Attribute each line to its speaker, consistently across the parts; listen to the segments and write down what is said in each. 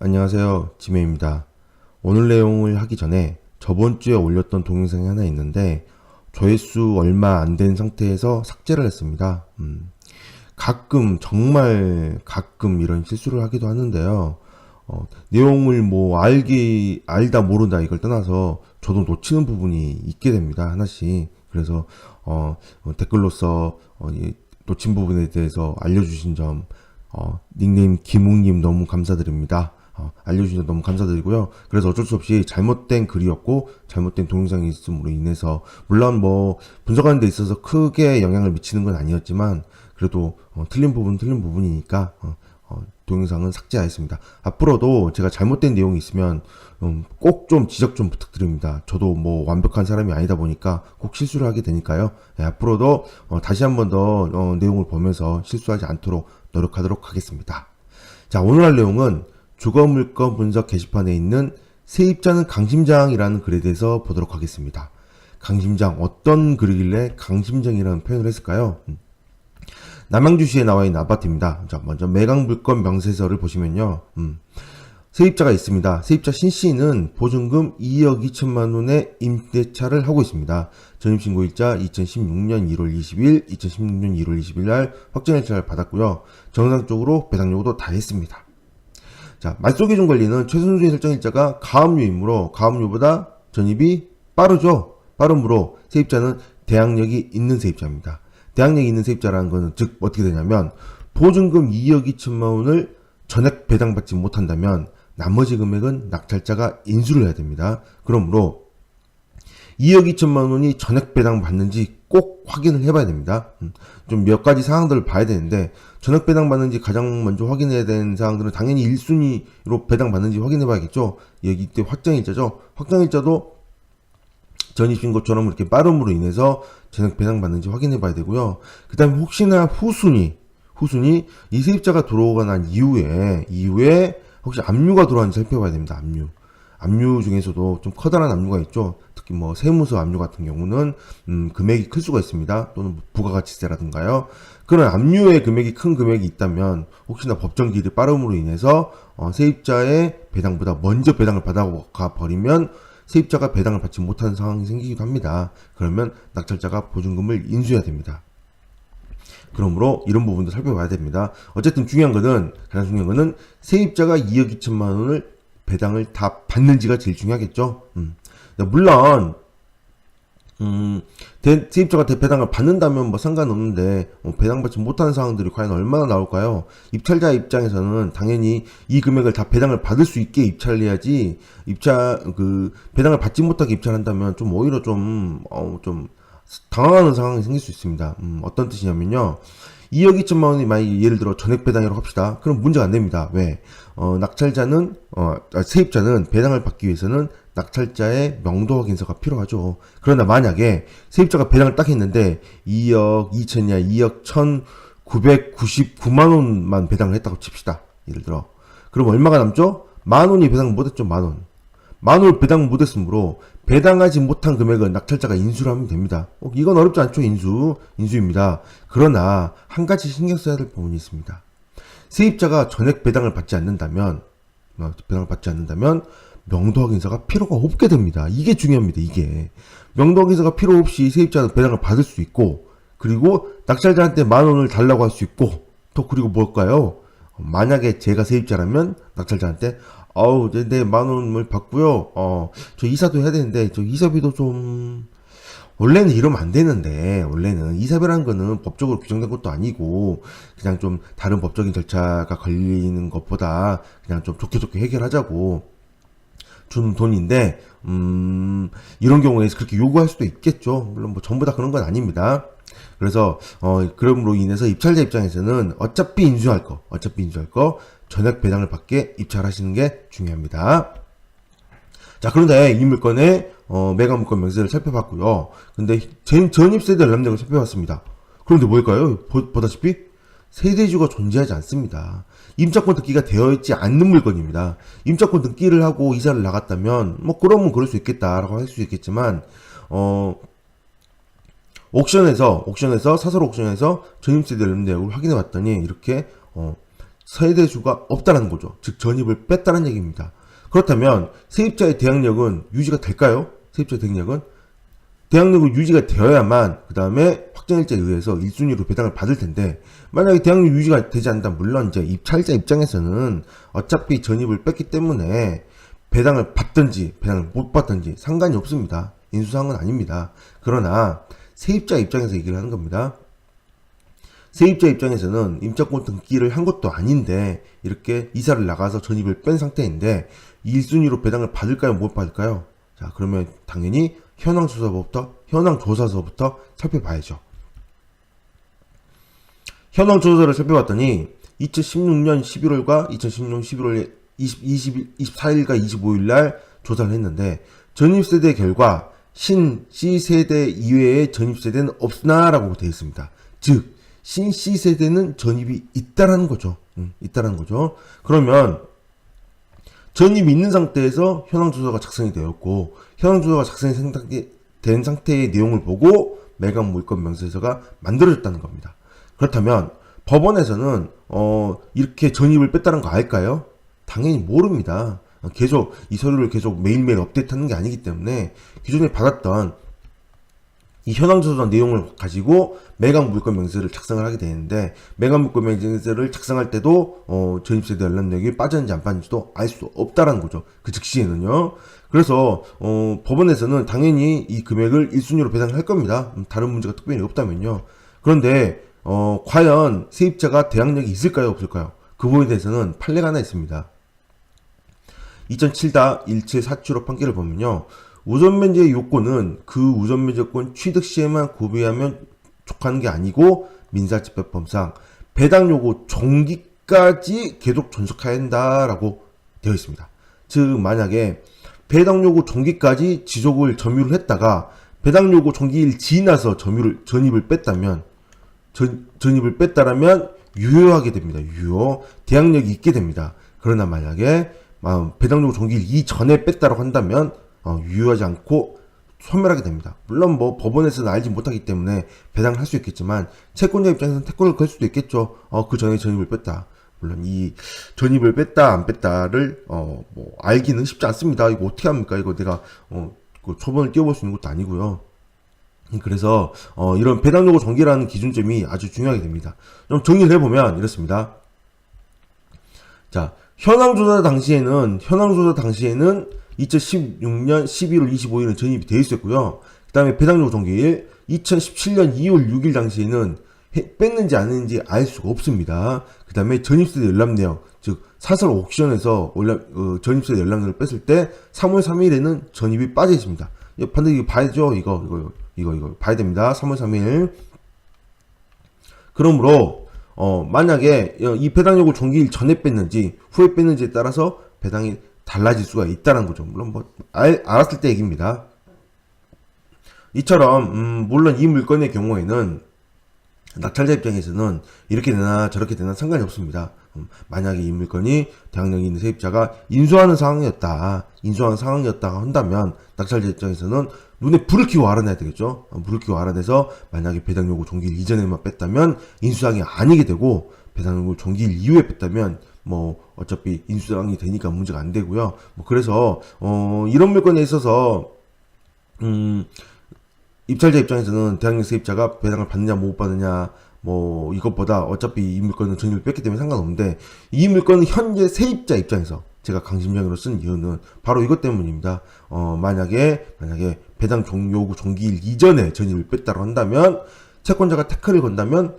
Speaker 1: 안녕하세요. 지메입니다. 오늘 내용을 하기 전에 저번 주에 올렸던 동영상이 하나 있는데 조회수 얼마 안 된 상태에서 삭제를 했습니다. 가끔 정말 가끔 이런 실수를 하기도 하는데요. 내용을 뭐 알다 모른다 이걸 떠나서 저도 놓치는 부분이 있게 됩니다. 하나씩. 그래서 댓글로서 이 놓친 부분에 대해서 알려주신 점 닉네임 김웅님 너무 감사드립니다. 알려주셔서 너무 감사드리고요. 그래서 어쩔 수 없이 잘못된 글이었고 잘못된 동영상이 있음으로 인해서 물론 뭐 분석하는 데 있어서 크게 영향을 미치는 건 아니었지만 그래도 틀린 부분은 틀린 부분이니까 동영상은 삭제하였습니다. 앞으로도 제가 잘못된 내용이 있으면 꼭 좀 지적 좀 부탁드립니다. 저도 뭐 완벽한 사람이 아니다 보니까 꼭 실수를 하게 되니까요. 네, 앞으로도 다시 한 번 더 내용을 보면서 실수하지 않도록 노력하도록 하겠습니다. 자, 오늘 할 내용은 주거물건 분석 게시판에 있는 세입자는 강심장이라는 글에 대해서 보도록 하겠습니다. 강심장, 어떤 글이길래 강심장이라는 표현을 했을까요? 남양주시에 나와 있는 아파트입니다. 자, 먼저 매각물건 명세서를 보시면요. 세입자가 있습니다. 세입자 신씨는 보증금 2억 2천만 원의 임대차를 하고 있습니다. 전입신고일자 2016년 1월 20일, 2016년 1월 20일 날 확정일자를 받았고요. 정상적으로 배당 요구도 다 했습니다. 자, 말소기준 관리는 최순수의 설정일자가 가압류이므로 가압류보다 전입이 빠르죠. 빠름으로 세입자는 대항력이 있는 세입자입니다. 대항력이 있는 세입자라는 것은 즉 어떻게 되냐면 보증금 2억 2천만 원을 전액 배당받지 못한다면 나머지 금액은 낙찰자가 인수를 해야 됩니다. 그러므로 2억 2천만 원이 전액 배당받는지 꼭 확인을 해봐야 됩니다. 좀 몇 가지 사항들을 봐야 되는데 전액 배당받는지 가장 먼저 확인해야 되는 사항들은 당연히 1순위로 배당받는지 확인해봐야겠죠. 여기 때 확정일자죠. 확정일자도 전입신고처럼 이렇게 빠름으로 인해서 전액 배당받는지 확인해봐야 되고요. 그 다음에 혹시나 후순위 이 세입자가 들어오고 난 이후에 혹시 압류가 들어왔는지 살펴봐야 됩니다. 압류 중에서도 좀 커다란 압류가 있죠. 특히 뭐 세무서 압류 같은 경우는 금액이 클 수가 있습니다. 또는 부가가치세라든가요. 그런 압류의 금액이 큰 금액이 있다면 혹시나 법정 기일이 빠름으로 인해서 세입자의 배당보다 먼저 배당을 받아가 버리면 세입자가 배당을 받지 못하는 상황이 생기기도 합니다. 그러면 낙찰자가 보증금을 인수해야 됩니다. 그러므로 이런 부분도 살펴봐야 됩니다. 어쨌든 가장 중요한 거는 세입자가 2억 2천만 원을 배당을 다 받는지가 제일 중요하겠죠. 물론 세입자가 배당을 받는다면 뭐 상관없는데 배당받지 못하는 상황들이 과연 얼마나 나올까요? 입찰자 입장에서는 당연히 이 금액을 다 배당을 받을 수 있게 입찰을 해야지 배당을 받지 못하게 입찰한다면 좀 오히려 좀 당황하는 상황이 생길 수 있습니다. 어떤 뜻이냐면요. 2억 2천만 원이 만약 예를 들어 전액 배당이라고 합시다. 그럼 문제가 안 됩니다. 왜? 세입자는 배당을 받기 위해서는 낙찰자의 명도 확인서가 필요하죠. 그러나 만약에 세입자가 배당을 딱 했는데 2억 2천이야 2억 1,999만 원만 배당을 했다고 칩시다. 예를 들어. 그럼 얼마가 남죠? 만 원이 배당 못했죠. 만 원을 배당 못했으므로 배당하지 못한 금액은 낙찰자가 인수를 하면 됩니다. 이건 어렵지 않죠. 인수입니다. 그러나 한 가지 신경 써야 될 부분이 있습니다. 세입자가 전액 배당을 받지 않는다면 명도 확인서가 필요가 없게 됩니다. 이게 중요합니다. 이게 명도 확인서가 필요 없이 세입자는 배당을 받을 수 있고 그리고 낙찰자한테 만 원을 달라고 할 수 있고 또 그리고 뭘까요? 만약에 제가 세입자라면 낙찰자한테 내 만 원을 받고요. 저 이사도 해야 되는데 저 이사비도 좀 원래는 이러면 안 되는데 원래는 이사비라는 거는 법적으로 규정된 것도 아니고 그냥 좀 다른 법적인 절차가 걸리는 것보다 그냥 좀 좋게 해결하자고 주는 돈인데 이런 경우에서 그렇게 요구할 수도 있겠죠. 물론 뭐 전부 다 그런 건 아닙니다. 그래서 그럼으로 인해서 입찰자 입장에서는 어차피 인수할 거 전액 배당을 받게 입찰하시는 게 중요합니다. 자, 그런데 이 물건의 매각 물건 명세를 살펴봤고요. 근데 전입세대 연람력을 살펴봤습니다. 그런데 뭘까요? 보다시피 세대주가 존재하지 않습니다. 임차권 등기가 되어 있지 않는 물건입니다. 임차권 등기를 하고 이사를 나갔다면 뭐 그러면 그럴 수 있겠다라고 할 수 있겠지만 사설 옥션에서 전입세대 연람력을 확인해 봤더니 이렇게 세대수가 없다는 거죠. 즉 전입을 뺐다는 얘기입니다. 그렇다면 세입자의 대항력은 유지가 될까요? 세입자의 대항력은 대항력은 유지가 되어야만 그 다음에 확정일자에 의해서 1순위로 배당을 받을 텐데, 만약에 대항력 유지가 되지 않는다, 물론 이제 입찰자 입장에서는 어차피 전입을 뺐기 때문에 배당을 받든지 배당을 못 받든지 상관이 없습니다. 인수사항은 아닙니다. 그러나 세입자 입장에서 얘기를 하는 겁니다. 세입자 입장에서는 임차권 등기를 한 것도 아닌데 이렇게 이사를 나가서 전입을 뺀 상태인데 1순위로 배당을 받을까요? 못 받을까요? 자, 그러면 당연히 현황조사서부터 살펴봐야죠. 현황조사를 살펴봤더니 2016년 11월과 2016년 11월 24일과 25일 날 조사를 했는데, 전입세대 결과 신 C세대 이외의 전입세대는 없으나라고 되어 있습니다. 즉 신 C세대는 전입이 있다라는 거죠. 있다라는 거죠. 그러면 전입이 있는 상태에서 현황조사가 작성이 되었고, 현황조사가 작성이 된 상태의 내용을 보고 매각 물권 명세서가 만들어졌다는 겁니다. 그렇다면 법원에서는 이렇게 전입을 뺐다는 거 알까요? 당연히 모릅니다. 계속 이 서류를 계속 매일매일 업데이트하는 게 아니기 때문에 기존에 받았던 이 현황조사 내용을 가지고 매각 물권 명세를 작성을 하게 되는데, 매각 물권 명세를 작성할 때도 전입세대 열람내역이 빠졌는지 안 빠졌는지도 알 수 없다라는 거죠. 그 즉시에는요. 그래서 법원에서는 당연히 이 금액을 1순위로 배당을 할 겁니다. 다른 문제가 특별히 없다면요. 그런데 과연 세입자가 대항력이 있을까요, 없을까요? 그 부분에 대해서는 판례가 하나 있습니다. 2007-1747호 판결을 보면요, 우선면제의 요건은 그 우선면제권 취득 시에만 구비하면 족하는 게 아니고 민사집행법상 배당 요구 종기까지 계속 존속해야 한다라고 되어 있습니다. 즉 만약에 배당 요구 종기까지 지속을 점유를 했다가 배당 요구 종기일 지나서 전입을 뺐다면 전입을 뺐다라면 유효하게 됩니다. 대항력이 있게 됩니다. 그러나 만약에 배당 요구 종기일 이전에 뺐다라고 한다면 유효하지 않고 소멸하게 됩니다. 물론 뭐 법원에서는 알지 못하기 때문에 배당을 할 수 있겠지만 채권자 입장에서는 태권을 걸 수도 있겠죠. 그 전에 전입을 뺐다. 물론 이 전입을 뺐다 안 뺐다를 뭐 알기는 쉽지 않습니다. 이거 어떻게 합니까? 이거 내가 그 초본을 띄워볼 수 있는 것도 아니고요. 그래서 이런 배당 요구 종기라는 기준점이 아주 중요하게 됩니다. 좀 정리를 해보면 이렇습니다. 자, 현황조사 당시에는 2016년 11월 25일은 전입이 되어 있었고요. 그 다음에 배당 요구 종기일 2017년 2월 6일 당시에는 뺐는지 안 했는지 알 수가 없습니다. 그 다음에 전입세대 열람내역, 즉 사설 옥션에서 전입세대 열람내역을 뺐을 때 3월 3일에는 전입이 빠져 있습니다. 반드시 이거 봐야죠. 이거 봐야 됩니다. 3월 3일. 그러므로 만약에 이 배당 요구 종기일 전에 뺐는지 후에 뺐는지에 따라서 배당이 달라질 수가 있다는 거죠. 물론 뭐 알았을 때 얘기입니다. 이처럼 물론 이 물건의 경우에는 낙찰자 입장에서는 이렇게 되나 저렇게 되나 상관이 없습니다. 만약에 이 물건이 대항력이 있는 세입자가 인수하는 상황이었다 한다면 낙찰자 입장에서는 눈에 불을 켜고 알아내야 되겠죠. 불을 켜고 알아내서 만약에 배당 요구 종기일 이전에만 뺐다면 인수사항이 아니게 되고, 배당 요구 종기일 이후에 뺐다면 뭐 어차피 인수사항이 되니까 문제가 안 되고요. 뭐 그래서 이런 물건에 있어서 입찰자 입장에서는 대항력 세입자가 배당을 받느냐 못 받느냐 뭐 이것보다 어차피 이 물건은 전입을 뺐기 때문에 상관없는데, 이 물건은 현재 세입자 입장에서 제가 강심장으로 쓴 이유는 바로 이것 때문입니다. 만약에 배당 요구 종기일 이전에 전입을 뺐다고 한다면 채권자가 태클을 건다면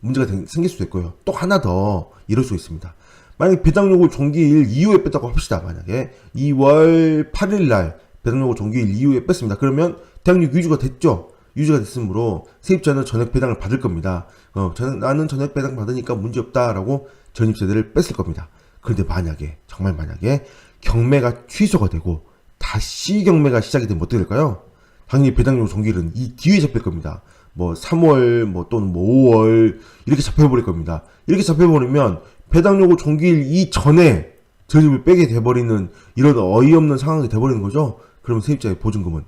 Speaker 1: 문제가 생길 수도 있고요. 또 하나 더 이럴 수 있습니다. 만약에 배당 요구 종기일 이후에 뺐다고 합시다. 만약에 2월 8일 날 배당 요구 종기일 이후에 뺐습니다. 그러면 대항력 유지가 됐죠. 유지가 됐으므로 세입자는 전액 배당을 받을 겁니다. 나는 전액 배당 받으니까 문제없다라고 전입세대를 뺐을 겁니다. 그런데 정말 만약에 경매가 취소가 되고 다시 경매가 시작이 되면 어떻게 될까요? 당연히 배당 요구 종기일은 이 뒤에 잡힐 겁니다. 뭐 3월 또는 5월 이렇게 잡혀버릴 겁니다. 이렇게 잡혀버리면 배당 요구 종기일 이전에 전입을 빼게 돼버리는 이런 어이없는 상황이 돼버리는 거죠. 그러면 세입자의 보증금은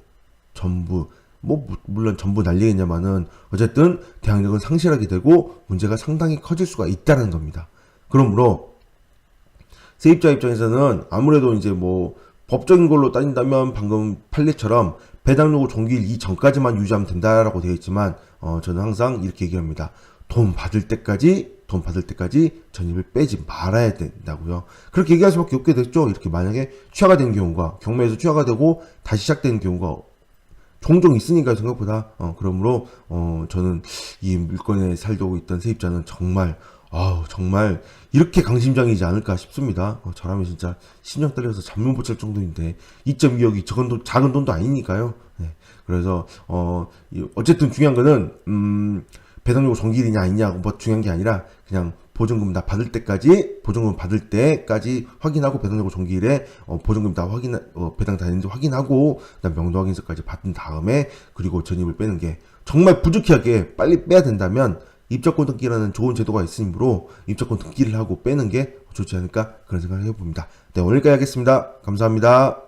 Speaker 1: 전부 물론 전부 날리겠냐마는 어쨌든 대항력은 상실하게 되고 문제가 상당히 커질 수가 있다는 겁니다. 그러므로 세입자 입장에서는 아무래도 이제 뭐 법적인 걸로 따진다면 방금 판례처럼 배당 요구 종기일 이전까지만 유지하면 된다라고 되어 있지만 저는 항상 이렇게 얘기합니다. 돈 받을 때까지 전입을 빼지 말아야 된다고요. 그렇게 얘기할 수밖에 없게 됐죠. 이렇게 만약에 취하가 된 경우가 경매에서 취하가 되고 다시 시작되는 경우가 종종 있으니까 생각보다 그러므로 저는 이 물건에 살고 있던 세입자는 정말 이렇게 강심장이지 않을까 싶습니다. 저라면 진짜 심장 떨려서 잠못 못 잘 정도인데 2.2억이 작은 돈도 아니니까요. 네. 그래서 어쨌든 중요한 거는 배당 요구 종기일이냐 아니냐 뭐 중요한 게 아니라 그냥 보증금 받을 때까지 확인하고 배당 요구 종기일에 보증금 배당 다 했는지 확인하고 그다음 명도 확인서까지 받은 다음에 그리고 전입을 빼는 게 정말 부득이하게 빨리 빼야 된다면 입자권 등기라는 좋은 제도가 있으므로 입자권 등기를 하고 빼는 게 좋지 않을까 그런 생각을 해봅니다. 네, 오늘까지 하겠습니다. 감사합니다.